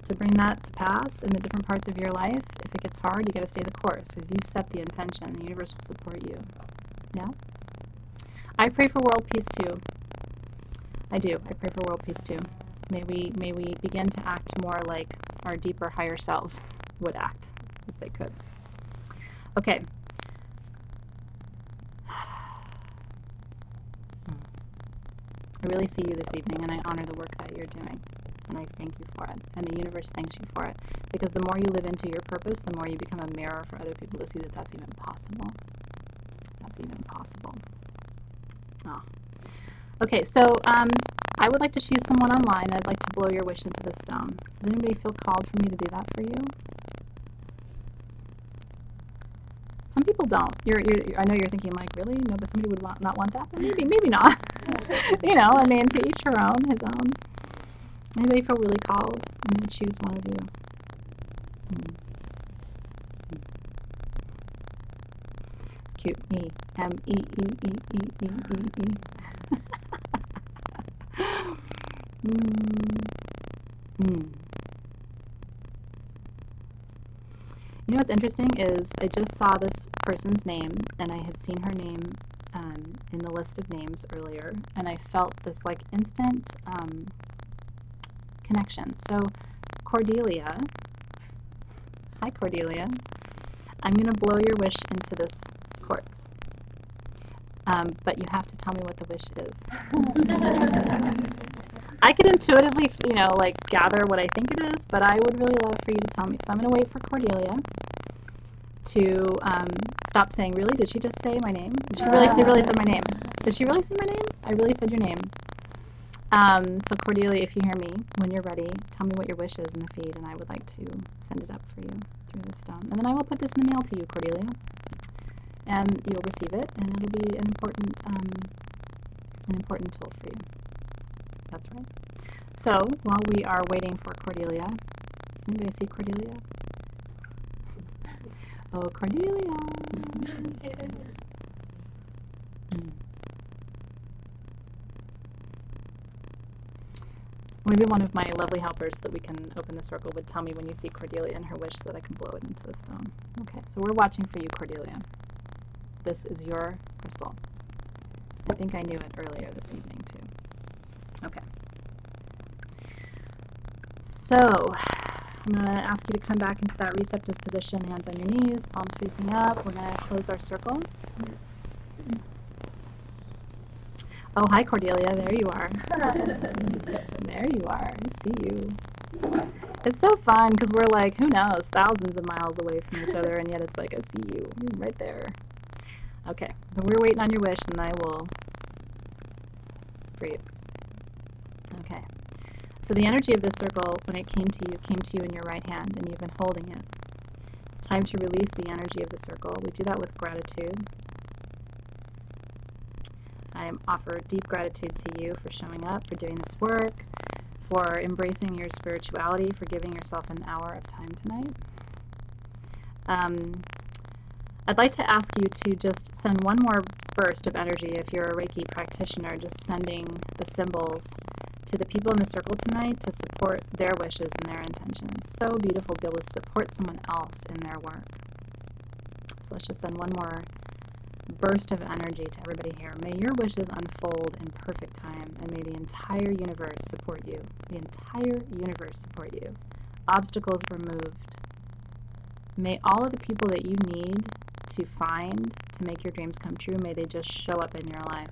to bring that to pass in the different parts of your life, if it gets hard, you got to stay the course, because you've set the intention, and the universe will support you. Yeah? I pray for world peace too. I do. I pray for world peace too. May we begin to act more like our deeper, higher selves would act, if they could. Okay. I really see you this evening, and I honor the work that you're doing, and I thank you for it, and the universe thanks you for it, because the more you live into your purpose, the more you become a mirror for other people to see that that's even possible. That's even possible. Oh. Okay, so I would like to choose someone online. I'd like to blow your wish into the stone. Does anybody feel called for me to do that for you? Some people don't. I know you're thinking, like, really? No, but somebody would not want that? But maybe not. You know, I mean, to each her own, his own. Anybody feel really called? I'm going to choose one of you. It's cute. M-E-E-E-E-E-E-E. You know what's interesting is I just saw this person's name, and I had seen her name in the list of names earlier, and I felt this like instant connection. So Cordelia, hi Cordelia, I'm going to blow your wish into this quartz, but you have to tell me what the wish is. I could intuitively, you know, like gather what I think it is, but I would really love for you to tell me. So I'm going to wait for Cordelia to stop saying, really? Did she just say my name? Did she really say my name? Did she really say my name? I really said your name. So Cordelia, if you hear me, when you're ready, tell me what your wish is in the feed, and I would like to send it up for you through the stone. And then I will put this in the mail to you, Cordelia, and you'll receive it, and it'll be an important tool for you. That's right. So, while we are waiting for Cordelia, does anybody see Cordelia? Oh, Cordelia! Maybe one of my lovely helpers that we can open the circle would tell me when you see Cordelia and her wish so that I can blow it into the stone. Okay, so we're watching for you, Cordelia. This is your crystal. I think I knew it earlier this evening, too. Okay. So, I'm going to ask you to come back into that receptive position, hands on your knees, palms facing up. We're going to close our circle. Oh, hi, Cordelia. There you are. There you are. I see you. It's so fun because we're like, who knows, thousands of miles away from each other, and yet it's like, I see you. You're right there. Okay. But we're waiting on your wish, and I will free you. Okay. So the energy of this circle, when it came to you in your right hand, and you've been holding it. It's time to release the energy of the circle. We do that with gratitude. I offer deep gratitude to you for showing up, for doing this work, for embracing your spirituality, for giving yourself an hour of time tonight. I'd like to ask you to just send one more burst of energy if you're a Reiki practitioner, just sending the symbols to the people in the circle tonight to support their wishes and their intentions. So beautiful to be able to support someone else in their work. So let's just send one more burst of energy to everybody here. May your wishes unfold in perfect time, and may the entire universe support you. The entire universe support you. Obstacles removed. May all of the people that you need to find to make your dreams come true, may they just show up in your life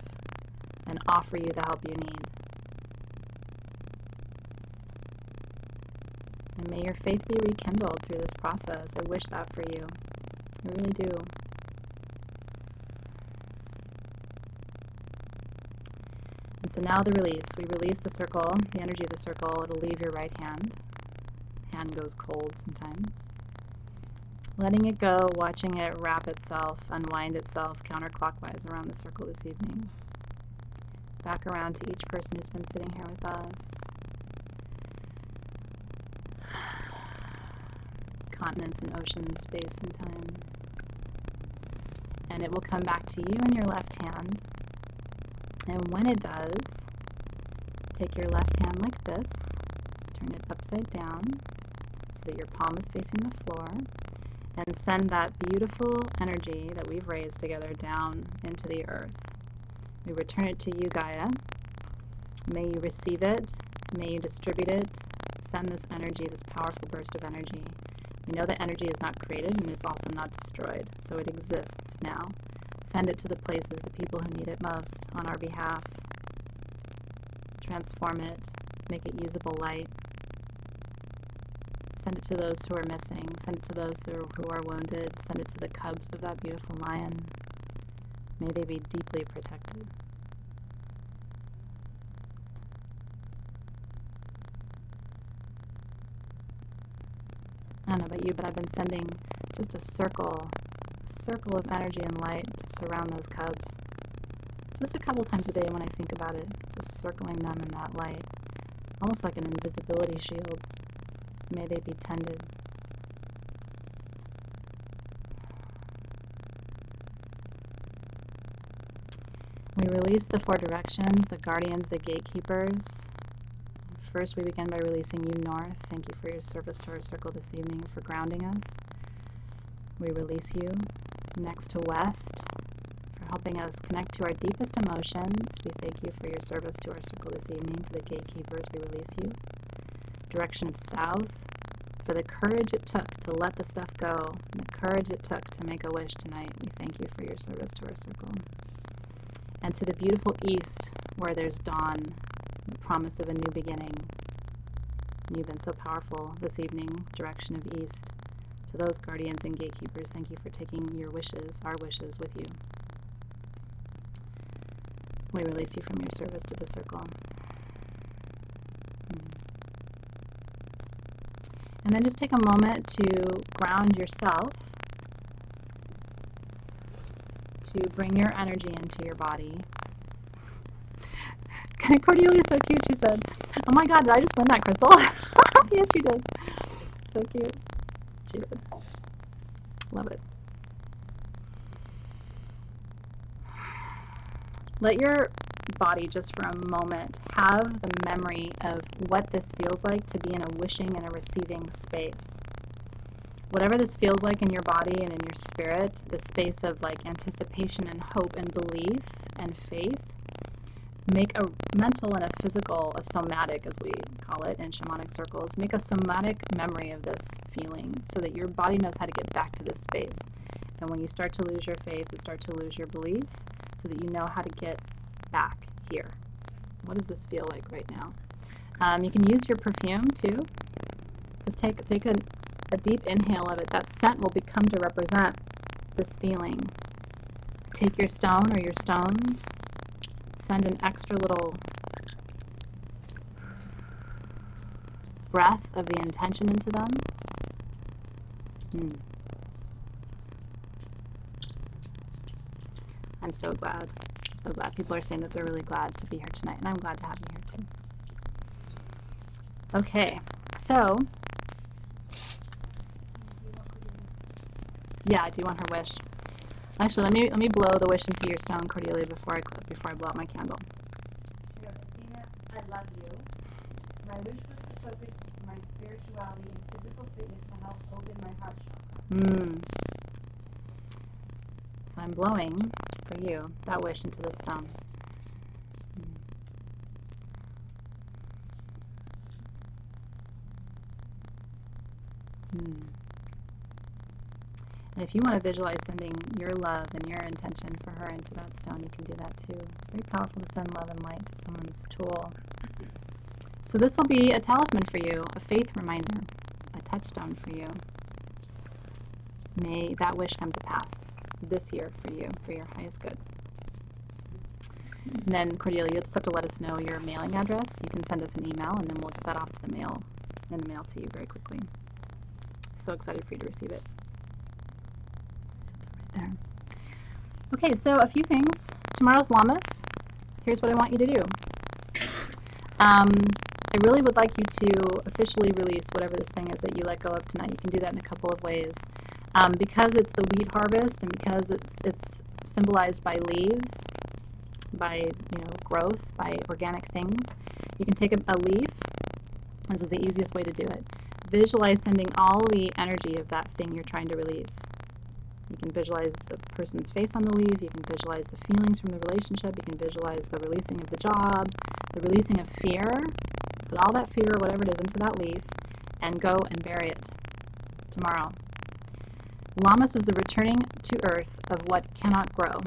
and offer you the help you need. And may your faith be rekindled through this process. I wish that for you. I really do. And so now the release. We release the circle, the energy of the circle. It'll leave your right hand. Hand goes cold sometimes. Letting it go, watching it wrap itself, unwind itself counterclockwise around the circle this evening. Back around to each person who's been sitting here with us. Continents and oceans, space and time. And it will come back to you in your left hand. And when it does, take your left hand like this, turn it upside down so that your palm is facing the floor, and send that beautiful energy that we've raised together down into the earth. We return it to you, Gaia. May you receive it. May you distribute it. Send this energy, this powerful burst of energy. We know that energy is not created and it's also not destroyed, so it exists now. Send it to the places, the people who need it most on our behalf. Transform it. Make it usable light. Send it to those who are missing. Send it to those who are wounded. Send it to the cubs of that beautiful lion. May they be deeply protected. I don't know about you, but I've been sending just a circle of energy and light to surround those cubs. Just a couple times a day when I think about it, just circling them in that light, almost like an invisibility shield. May they be tended. We release the four directions, the guardians, the gatekeepers. First, we begin by releasing you, North. Thank you for your service to our circle this evening, for grounding us. We release you. Next to West, for helping us connect to our deepest emotions. We thank you for your service to our circle this evening. To the gatekeepers, we release you. Direction of South, for the courage it took to let the stuff go, and the courage it took to make a wish tonight. We thank you for your service to our circle. And to the beautiful East, where there's dawn, the promise of a new beginning. You've been so powerful this evening. Direction of East. To those guardians and gatekeepers, thank you for taking your wishes, our wishes, with you. We release you from your service to the circle. And then just take a moment to ground yourself, to bring your energy into your body. Cordelia is so cute, she said, "Oh my God, did I just win that crystal?" Yes, you did. So cute. She did. Love it. Let your body just for a moment have the memory of what this feels like to be in a wishing and a receiving space. Whatever this feels like in your body and in your spirit, the space of like anticipation and hope and belief and faith, make a mental and a physical, a somatic as we call it in shamanic circles, make a somatic memory of this feeling so that your body knows how to get back to this space. And when you start to lose your faith, you start to lose your belief, so that you know how to get back here. What does this feel like right now? You can use your perfume too. Just take a deep inhale of it. That scent will become to represent this feeling. Take your stone or your stones, send an extra little breath of the intention into them. I'm so glad. So glad. People are saying that they're really glad to be here tonight, and I'm glad to have you here too. Okay, so yeah, I do want her wish. Actually, let me blow the wish into your stone, Cordelia, before I blow out my candle. She goes, Athena, I love you. My wish was to focus my spirituality and physical fitness to help open my heart chakra. So I'm blowing for you that wish into the stone. And if you want to visualize sending your love and your intention for her into that stone, you can do that too. It's very powerful to send love and light to someone's tool. So this will be a talisman for you, a faith reminder, a touchstone for you. May that wish come to pass this year for you, for your highest good. And then, Cordelia, you'll just have to let us know your mailing address. You can send us an email, and then we'll get that off to the mail, in the mail to you very quickly. So excited for you to receive it. Right there. Okay, so a few things. Tomorrow's Lammas. Here's what I want you to do. I really would like you to officially release whatever this thing is that you let go of tonight. You can do that in a couple of ways. Because it's the wheat harvest, and because it's symbolized by leaves, by growth, by organic things, you can take a leaf. This is the easiest way to do it. Visualize sending all the energy of that thing you're trying to release. You can visualize the person's face on the leaf. You can visualize the feelings from the relationship. You can visualize the releasing of the job, the releasing of fear. Put all that fear, whatever it is, into that leaf and go and bury it tomorrow. Lammas is the returning to earth of what cannot grow,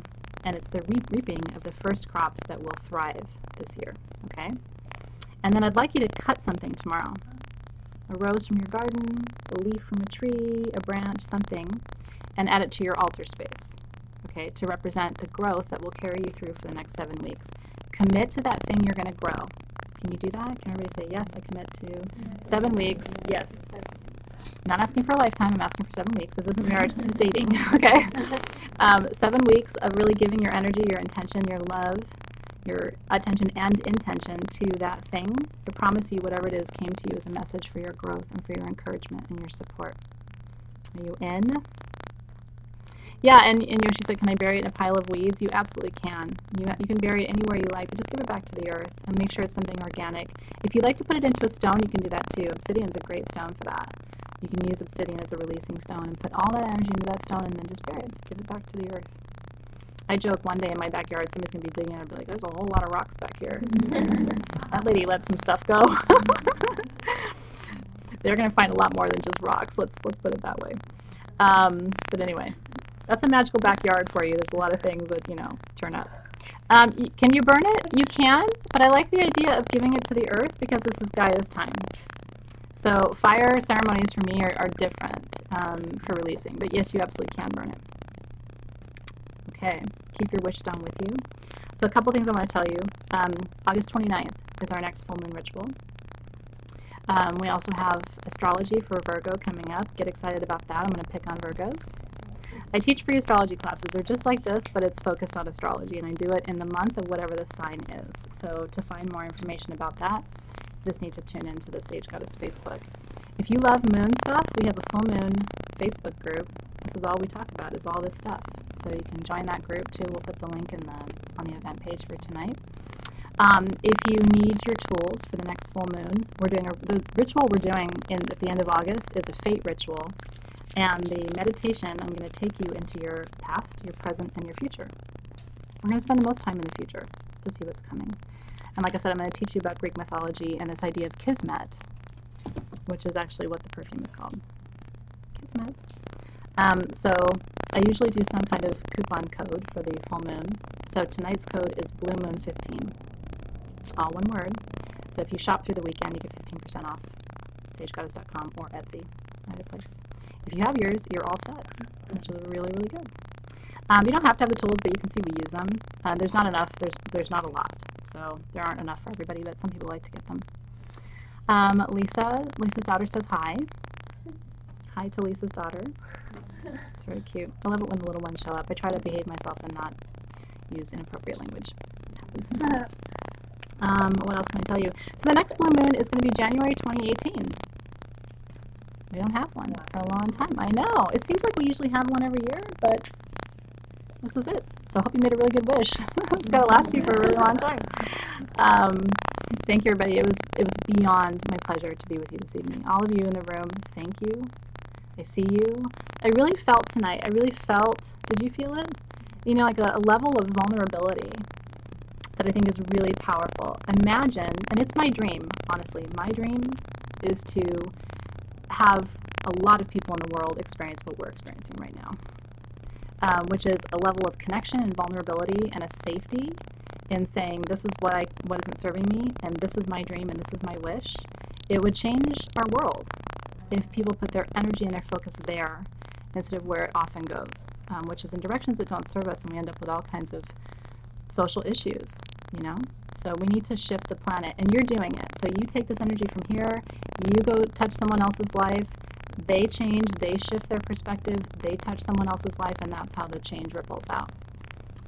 and it's the reaping of the first crops that will thrive this year, okay? And then I'd like you to cut something tomorrow. A rose from your garden, a leaf from a tree, a branch, something, and add it to your altar space, okay, to represent the growth that will carry you through for the next 7 weeks. Commit to that thing you're going to grow. Can you do that? Can everybody say, yes, I commit to 7 weeks? Yes. I'm not asking for a lifetime, I'm asking for 7 weeks. This isn't marriage, this is dating, okay? 7 weeks of really giving your energy, your intention, your love, your attention and intention to that thing. I promise you whatever it is came to you as a message for your growth and for your encouragement and your support. Are you in? Yeah, and she said, can I bury it in a pile of weeds? You absolutely can. You can bury it anywhere you like, but just give it back to the earth and make sure it's something organic. If you'd like to put it into a stone, you can do that too. Obsidian's a great stone for that. You can use obsidian as a releasing stone and put all that energy into that stone and then just bury it. Give it back to the earth. I joke one day in my backyard, somebody's going to be digging and I'll be like, there's a whole lot of rocks back here. That lady let some stuff go. They're going to find a lot more than just rocks. Let's put it that way. But anyway, that's a magical backyard for you. There's a lot of things that, turn up. Can you burn it? You can, but I like the idea of giving it to the earth because this is Gaia's time. So fire ceremonies for me are different for releasing, but yes, you absolutely can burn it. Okay, keep your wish stone with you. So a couple things I want to tell you. August 29th is our next full moon ritual. We also have astrology for Virgo coming up. Get excited about that. I'm going to pick on Virgos. I teach free astrology classes. They're just like this, but it's focused on astrology, and I do it in the month of whatever the sign is. So to find more information about that, you just need to tune into the Sage Goddess Facebook. If you love moon stuff, we have a full moon Facebook group. This is all we talk about, is all this stuff. So you can join that group too. We'll put the link on the event page for tonight. If you need your tools for the next full moon, the ritual we're doing at the end of August is a fate ritual. And the meditation, I'm going to take you into your past, your present, and your future. We're going to spend the most time in the future to see what's coming. And like I said, I'm going to teach you about Greek mythology and this idea of kismet, which is actually what the perfume is called. Kismet. So I usually do some kind of coupon code for the full moon. So tonight's code is Blue Moon 15. All one word. So if you shop through the weekend, you get 15% off. SageGoddess.com or Etsy, either place. If you have yours, you're all set, which is really, really good. You don't have to have the tools, but you can see we use them. There's not enough. There's not a lot, so there aren't enough for everybody, but some people like to get them. Lisa's daughter says hi. Hi to Lisa's daughter. It's very cute. I love it when the little ones show up. I try to behave myself and not use inappropriate language. What else can I tell you? So the next blue moon is going to be January 2018. We don't have one for a long time. I know. It seems like we usually have one every year, but this was it. So I hope you made a really good wish. It's going to last you for a really long time. Thank you, everybody. It was beyond my pleasure to be with you this evening. All of you in the room, thank you. I see you. I really felt tonight, did you feel it? You know, like a level of vulnerability that I think is really powerful. Imagine, and it's my dream, honestly, my dream is to have a lot of people in the world experience what we're experiencing right now, which is a level of connection and vulnerability and a safety in saying this is what isn't serving me, and this is my dream, and this is my wish. It would change our world if people put their energy and their focus there instead of where it often goes, which is in directions that don't serve us, and we end up with all kinds of social issues, you know? So we need to shift the planet, and you're doing it. So you take this energy from here, you go touch someone else's life, they change, they shift their perspective, they touch someone else's life, and that's how the change ripples out.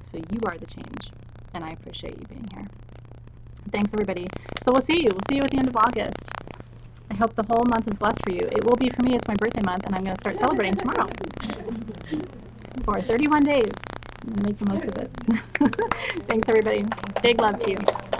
So you are the change, and I appreciate you being here. Thanks, everybody. So we'll see you. We'll see you at the end of August. I hope the whole month is blessed for you. It will be for me. It's my birthday month, and I'm going to start celebrating tomorrow. For 31 days. I'm going to make the most of it. Thanks, everybody. Big love to you.